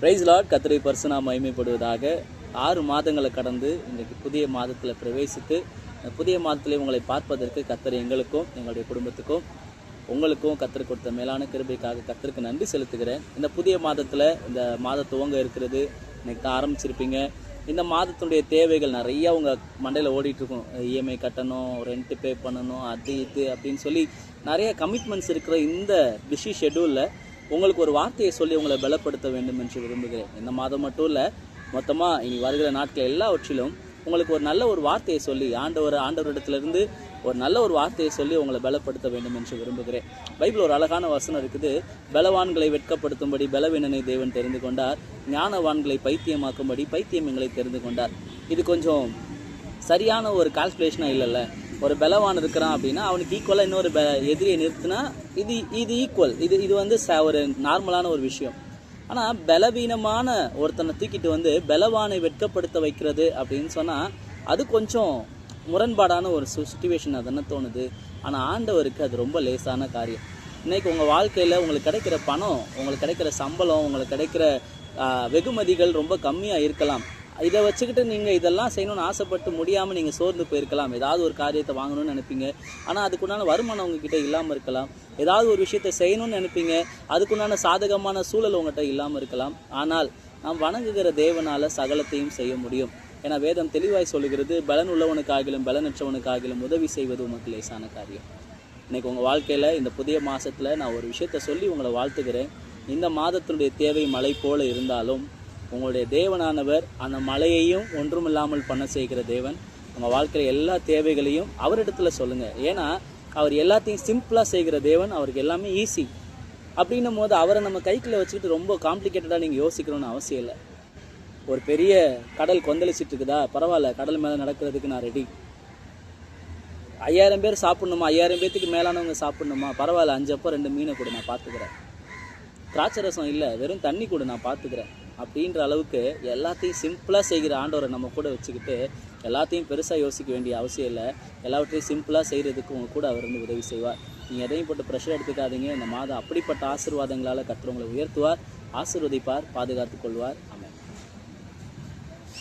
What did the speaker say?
Price Lord. கர்த்தருடைய பரிசுநாமம் மகிமைப்படுவதாக. 6 மாதங்களை கடந்து இன்றைக்கு புதிய மாதத்தில் பிரவேசித்து புதிய மாதத்திலே உங்களை பார்ப்பதற்கு கர்த்தர் எங்களுக்கும் எங்களுடைய குடும்பத்துக்கும் உங்களுக்கும் கர்த்தர் கொடுத்த மேலான கிருபைக்காக கர்த்தருக்கு நன்றி செலுத்துகிறேன். இந்த புதிய மாதத்தில் இந்த மாத துவங்க இருக்கிறது. இன்னைக்கு தான் ஆரம்பிச்சிருப்பீங்க. இந்த மாதத்துடைய தேவைகள் நிறையா உங்கள் மண்டையில் ஓடிட்டுருக்கும். இஎம்ஐ கட்டணும், ரெண்ட்டு பே பண்ணணும், அது இது அப்படின்னு சொல்லி நிறைய கமிட்மெண்ட்ஸ் இருக்கிற இந்த பிஸி ஷெட்யூலில் உங்களுக்கு ஒரு வார்த்தையை சொல்லி உங்களை பலப்படுத்த வேண்டும் என்று விரும்புகிறேன். இந்த மாதம் மட்டும் இல்லை, மொத்தமாக இனி வருகிற நாட்கள் எல்லாவற்றிலும் உங்களுக்கு ஒரு நல்ல ஒரு வார்த்தையை சொல்லி ஆண்டவரிடத்திலிருந்து ஒரு நல்ல ஒரு வார்த்தையை சொல்லி உங்களை பலப்படுத்த வேண்டும் என்று விரும்புகிறேன். பைபிள் ஒரு அழகான வசனம் இருக்குது. பலவான்களை வெட்கப்படுத்தும்படி பலவீனனை தேவன் தெரிந்து கொண்டார், ஞானவான்களை பைத்தியமாக்கும்படி பைத்தியம் எங்களை தெரிந்து கொண்டார். இது கொஞ்சம் சரியான ஒரு கால்குலேஷனாக இல்லைல்ல. ஒரு பலவான் இருக்கிறான் அப்படின்னா அவனுக்கு ஈக்குவலாக இன்னொரு எதிரியை நிறுத்தினா இது ஈக்குவல். இது வந்து ஒரு நார்மலான ஒரு விஷயம். ஆனால் பலவீனமான ஒருத்தனை தூக்கிட்டு வந்து பலவானை வெட்கப்படுத்த வைக்கிறது அப்படின்னு சொன்னால் அது கொஞ்சம் முரண்பாடான ஒரு சுச்சுவேஷன் தானே தோணுது. ஆனால் ஆண்டவருக்கு அது ரொம்ப லேசான காரியம். இன்றைக்கி உங்கள் வாழ்க்கையில் உங்களுக்கு கிடைக்கிற பணம், உங்களுக்கு கிடைக்கிற சம்பளம், உங்களுக்கு கிடைக்கிற வெகுமதிகள் ரொம்ப கம்மியாக இருக்கலாம். இதை வச்சுக்கிட்டு நீங்கள் இதெல்லாம் செய்யணும்னு ஆசைப்பட்டு முடியாமல் நீங்கள் சோர்ந்து போயிருக்கலாம். ஏதாவது ஒரு காரியத்தை வாங்கணும்னு நினைப்பீங்க, ஆனால் அதுக்குண்டான வருமானம் உங்ககிட்ட இல்லாமல் இருக்கலாம். ஏதாவது ஒரு விஷயத்தை செய்யணும்னு நினைப்பீங்க, அதுக்குண்டான சாதகமான சூழல் உங்கள்கிட்ட இல்லாமல் இருக்கலாம். ஆனால் நாம் வணங்குகிற தேவனால் சகலத்தையும் செய்ய முடியும். ஏன்னா வேதம் தெளிவாய் சொல்லுகிறது, பலன் உள்ளவனுக்காகிலும் பலனற்றவனுக்காகிலும் உதவி செய்வது உமக்கு லேசான காரியம். இன்றைக்கி உங்கள் வாழ்க்கையில் இந்த புதிய மாதத்தில் நான் ஒரு விஷயத்தை சொல்லி உங்களை வாழ்த்துக்கிறேன். இந்த மாதத்தினுடைய தேவை மழை போல இருந்தாலும் உங்களுடைய தேவனானவர் அந்த மழையையும் ஒன்றுமில்லாமல் பண்ண செய்கிற தேவன். உங்கள் வாழ்க்கையில் எல்லா தேவைகளையும் அவரிடத்துல சொல்லுங்கள். ஏன்னா அவர் எல்லாத்தையும் சிம்பிளாக செய்கிற தேவன். அவருக்கு எல்லாமே ஈஸி. அப்படின்னும் போது அவரை நம்ம கைக்குள்ளே வச்சுக்கிட்டு ரொம்ப காம்ப்ளிகேட்டடாக நீங்கள் யோசிக்கணும்னு அவசியம் இல்லை. ஒரு பெரிய கடல் கொந்தளிச்சிட்டு இருக்குதா, பரவாயில்ல, கடல் மேலே நடக்கிறதுக்கு நான் ரெடி. 5000 பேர் சாப்பிட்ணுமா, 5000 பேர்த்துக்கு மேலானவங்க சாப்பிட்ணுமா, பரவாயில்ல, 5 அப்போ 2 மீனை கூட நான் பார்த்துக்கிறேன். திராட்சை ரசம் இல்லை, வெறும் தண்ணி கூட நான் பார்த்துக்கிறேன் அப்படின்ற அளவுக்கு எல்லாத்தையும் சிம்பிளாக செய்கிற ஆண்டவரை நம்ம கூட வச்சுக்கிட்டு எல்லாத்தையும் பெருசாக யோசிக்க வேண்டிய அவசியம் இல்லை. எல்லாவற்றையும் சிம்பிளாக செய்கிறதுக்கு உங்கள் கூட அவர் வந்து உதவி செய்வார். நீங்கள் எதையும் போட்டு ப்ரெஷர் எடுத்துக்காதீங்க. இந்த மாதம் அப்படிப்பட்ட ஆசீர்வாதங்களால் கர்த்தர் உங்களை உயர்த்துவார், ஆசீர்வதிப்பார், பாதுகாத்து கொள்வார்.